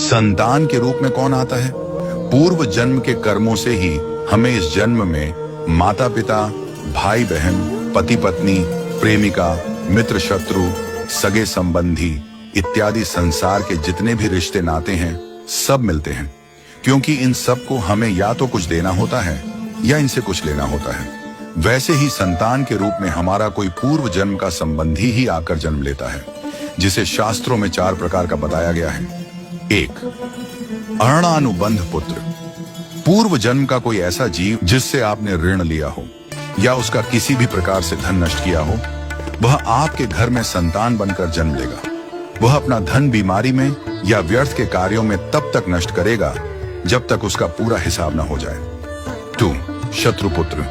संतान के रूप में कौन आता है? पूर्व जन्म के कर्मों से ही हमें इस जन्म में माता पिता, भाई बहन, पति पत्नी, प्रेमिका, मित्र शत्रु, सगे संबंधी इत्यादि संसार के जितने भी रिश्ते नाते हैं सब मिलते हैं, क्योंकि इन सब को हमें या तो कुछ देना होता है या इनसे कुछ लेना होता है। वैसे ही संतान के रूप में हमारा कोई पूर्व जन्म का संबंधी ही आकर जन्म लेता है, जिसे शास्त्रों में 4 प्रकार का बताया गया है। 1. अरणानुबंध पुत्र। पूर्व जन्म का कोई ऐसा जीव जिससे आपने ऋण लिया हो या उसका किसी भी प्रकार से धन नष्ट किया हो, वह आपके घर में संतान बनकर जन्म लेगा। वह अपना धन बीमारी में या व्यर्थ के कार्यों में तब तक नष्ट करेगा जब तक उसका पूरा हिसाब न हो जाए। 2. शत्रुपुत्र।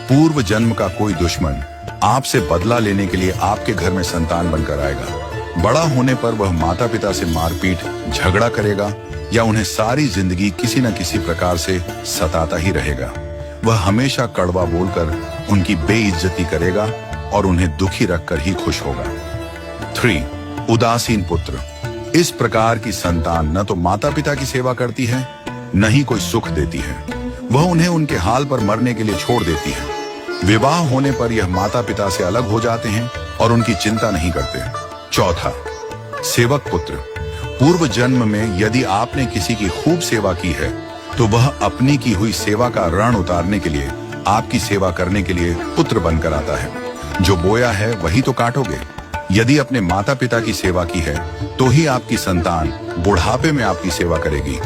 पूर्व जन्म का कोई दुश्मन आपसे बदला लेने के लिए आपके घर में संतान बनकर आएगा। बड़ा होने पर वह माता पिता से मारपीट, झगड़ा करेगा या उन्हें सारी जिंदगी किसी न किसी प्रकार से सताता ही रहेगा। वह हमेशा कड़वा बोलकर उनकी बेइज्जती करेगा और उन्हें दुखी रखकर ही खुश होगा। 3. उदासीन पुत्र। इस प्रकार की संतान न तो माता पिता की सेवा करती है, न ही कोई सुख देती है। वह उन्हें उनके हाल पर मरने के लिए छोड़ देती है। विवाह होने पर यह माता पिता से अलग हो जाते हैं और उनकी चिंता नहीं करते। 4. सेवक पुत्र। पूर्व जन्म में यदि आपने किसी की खूब सेवा की है तो वह अपनी की हुई सेवा का ऋण उतारने के लिए आपकी सेवा करने के लिए पुत्र बनकर आता है। जो बोया है वही तो काटोगे। यदि अपने माता पिता की सेवा की है तो ही आपकी संतान बुढ़ापे में आपकी सेवा करेगी,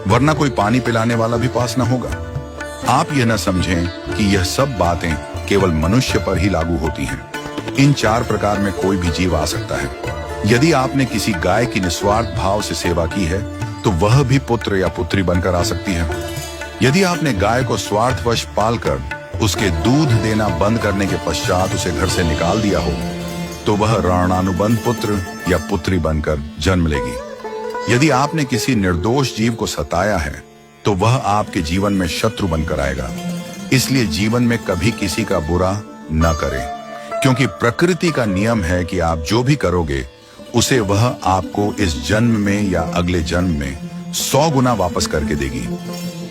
वरना कोई पानी पिलाने वाला भी पास न होगा। आप यह न समझें कि यह सब बातें केवल मनुष्य पर ही लागू होती हैं। इन 4 प्रकार में कोई भी जीव आ सकता है। यदि आपने किसी गाय की निस्वार्थ भाव से सेवा की है तो वह भी पुत्र या पुत्री बनकर आ सकती है। यदि आपने गाय को स्वार्थवश पालकर उसके दूध देना बंद करने के पश्चात उसे घर से निकाल दिया हो तो वह ऋणानुबंध पुत्र या पुत्री बनकर जन्म लेगी। यदि आपने किसी निर्दोष जीव को सताया है तो वह आपके जीवन में शत्रु बनकर आएगा। इसलिए जीवन में कभी किसी का बुरा न करें, क्योंकि प्रकृति का नियम है कि आप जो भी करोगे उसे वह आपको इस जन्म में या अगले जन्म में 100 गुना वापस करके देगी।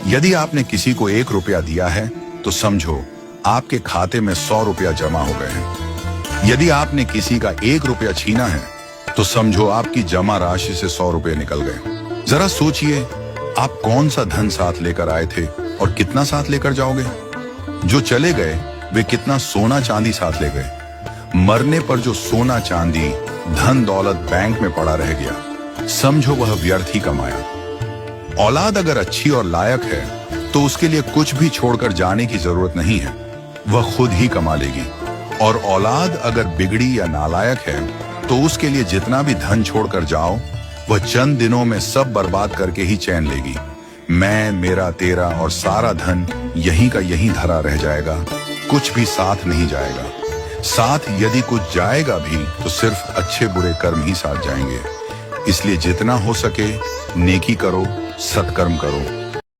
यदि आपने किसी को 1 रुपया दिया है तो समझो आपके खाते में 100 रुपया जमा हो गए हैं। यदि आपने किसी का 1 रुपया छीना है तो समझो आपकी जमा राशि से 100 रुपये निकल गए। जरा सोचिए, आप कौन सा धन साथ लेकर आए थे और कितना साथ लेकर जाओगे? जो चले गए वे कितना सोना चांदी साथ ले गए। मरने पर जो सोना चांदी धन दौलत बैंक में पड़ा रह गया, समझो वह व्यर्थ ही कमाया। औलाद अगर अच्छी और लायक है तो उसके लिए कुछ भी छोड़कर जाने की जरूरत नहीं है, वह खुद ही कमा लेगी। और औलाद अगर बिगड़ी या नालायक है तो उसके लिए जितना भी धन छोड़कर जाओ वह चंद दिनों में सब बर्बाद करके ही चैन लेगी। मैं, मेरा, तेरा और सारा धन यहीं का यहीं धरा रह जाएगा, कुछ भी साथ नहीं जाएगा। साथ यदि कुछ जाएगा भी तो सिर्फ अच्छे बुरे कर्म ही साथ जाएंगे। इसलिए जितना हो सके नेकी करो, सत्कर्म करो।